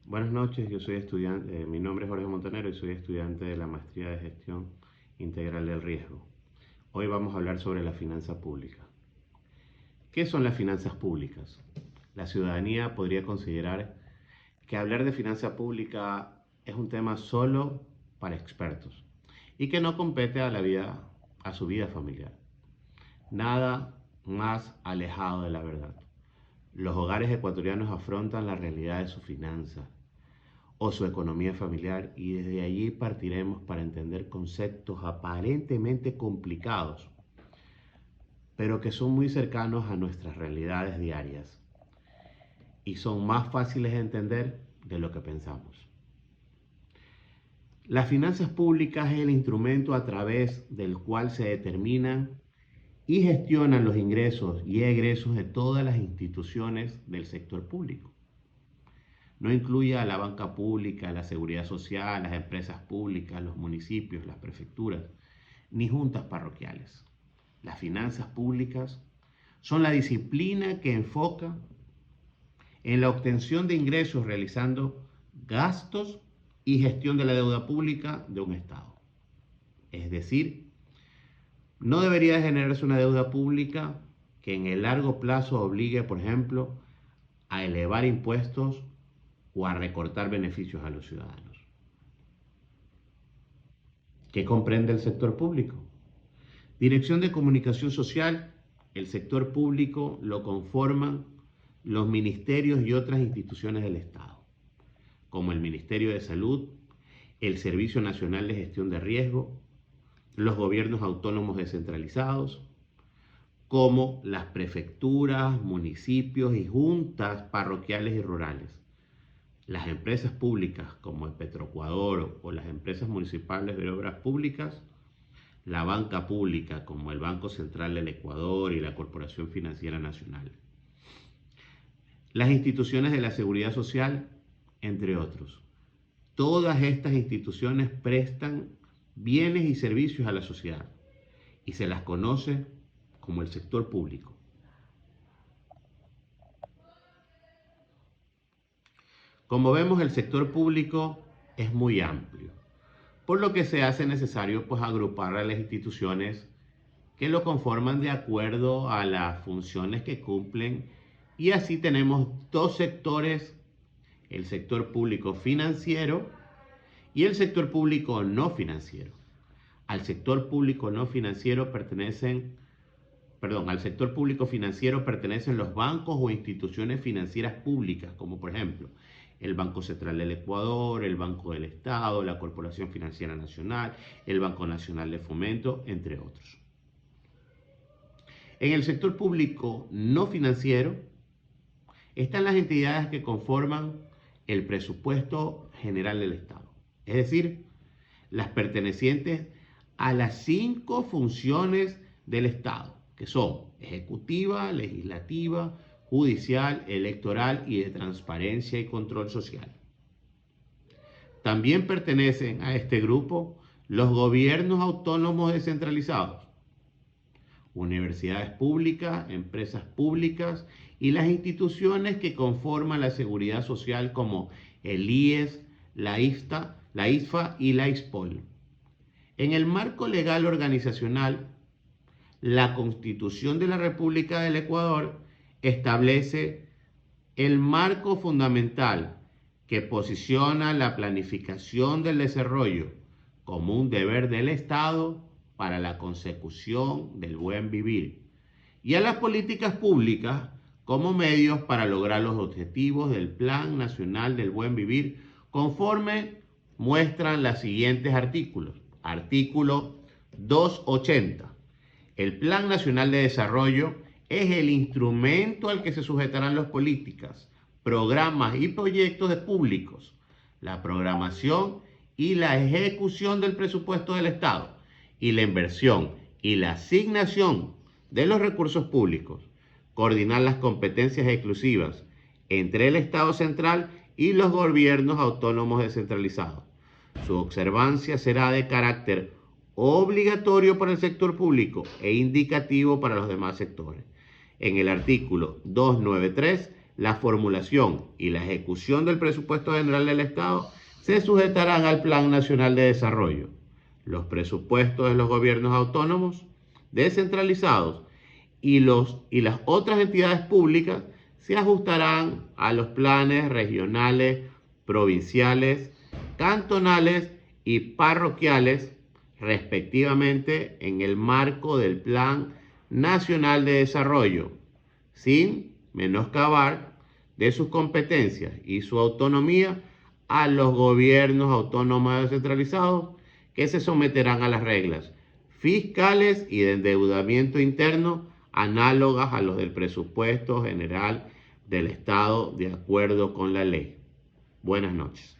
Buenas noches, yo soy estudiante, mi nombre es Jorge Montanero y soy estudiante de la Maestría de Gestión Integral del Riesgo. Hoy vamos a hablar sobre la finanza pública. ¿Qué son las finanzas públicas? La ciudadanía podría considerar que hablar de finanza pública es un tema solo para expertos y que no compete a su vida familiar. Nada más alejado de la verdad. Los hogares ecuatorianos afrontan la realidad de sus finanzas o su economía familiar y desde allí partiremos para entender conceptos aparentemente complicados, pero que son muy cercanos a nuestras realidades diarias y son más fáciles de entender de lo que pensamos. Las finanzas públicas es el instrumento a través del cual se determinan y gestionan los ingresos y egresos de todas las instituciones del sector público. No incluye a la banca pública, la seguridad social, las empresas públicas, los municipios, las prefecturas, ni juntas parroquiales. Las finanzas públicas son la disciplina que enfoca en la obtención de ingresos realizando gastos y gestión de la deuda pública de un Estado. Es decir, no debería generarse una deuda pública que en el largo plazo obligue, por ejemplo, a elevar impuestos o a recortar beneficios a los ciudadanos. ¿Qué comprende el sector público? Dirección de Comunicación Social, el sector público lo conforman los ministerios y otras instituciones del Estado, como el Ministerio de Salud, el Servicio Nacional de Gestión de Riesgo, los gobiernos autónomos descentralizados, como las prefecturas, municipios y juntas parroquiales y rurales. Las empresas públicas como el Petroecuador o las empresas municipales de obras públicas, la banca pública como el Banco Central del Ecuador y la Corporación Financiera Nacional, las instituciones de la seguridad social, entre otros. Todas estas instituciones prestan bienes y servicios a la sociedad y se las conoce como el sector público. Como vemos, el sector público es muy amplio, por lo que se hace necesario agrupar a las instituciones que lo conforman de acuerdo a las funciones que cumplen, y así tenemos dos sectores: el sector público financiero y el sector público no financiero. Al sector público no financiero al sector público financiero pertenecen los bancos o instituciones financieras públicas, como por ejemplo el Banco Central del Ecuador, el Banco del Estado, la Corporación Financiera Nacional, el Banco Nacional de Fomento, entre otros. En el sector público no financiero están las entidades que conforman el presupuesto general del Estado, es decir, las pertenecientes a las 5 funciones del Estado, que son ejecutiva, legislativa, judicial, electoral y de transparencia y control social. También pertenecen a este grupo los gobiernos autónomos descentralizados, universidades públicas, empresas públicas y las instituciones que conforman la seguridad social como el IES, la ISFA y la ISPOL. En el marco legal organizacional, la Constitución de la República del Ecuador establece el marco fundamental que posiciona la planificación del desarrollo como un deber del Estado para la consecución del buen vivir, y a las políticas públicas como medios para lograr los objetivos del Plan Nacional del Buen Vivir, conforme muestran los siguientes artículos. Artículo 280. El Plan Nacional de Desarrollo es el instrumento al que se sujetarán las políticas, programas y proyectos públicos, la programación y la ejecución del presupuesto del Estado, y la inversión y la asignación de los recursos públicos, coordinar las competencias exclusivas entre el Estado central y los gobiernos autónomos descentralizados. Su observancia será de carácter obligatorio para el sector público e indicativo para los demás sectores. En el artículo 293 La formulación y la ejecución del presupuesto general del Estado se sujetarán al Plan Nacional de Desarrollo. Los presupuestos de los gobiernos autónomos descentralizados y las otras entidades públicas se ajustarán a los planes regionales, provinciales, cantonales y parroquiales, respectivamente, en el marco del Plan Nacional de Desarrollo, sin menoscabar de sus competencias y su autonomía a los gobiernos autónomos descentralizados, que se someterán a las reglas fiscales y de endeudamiento interno análogas a los del presupuesto general del Estado, de acuerdo con la ley. Buenas noches.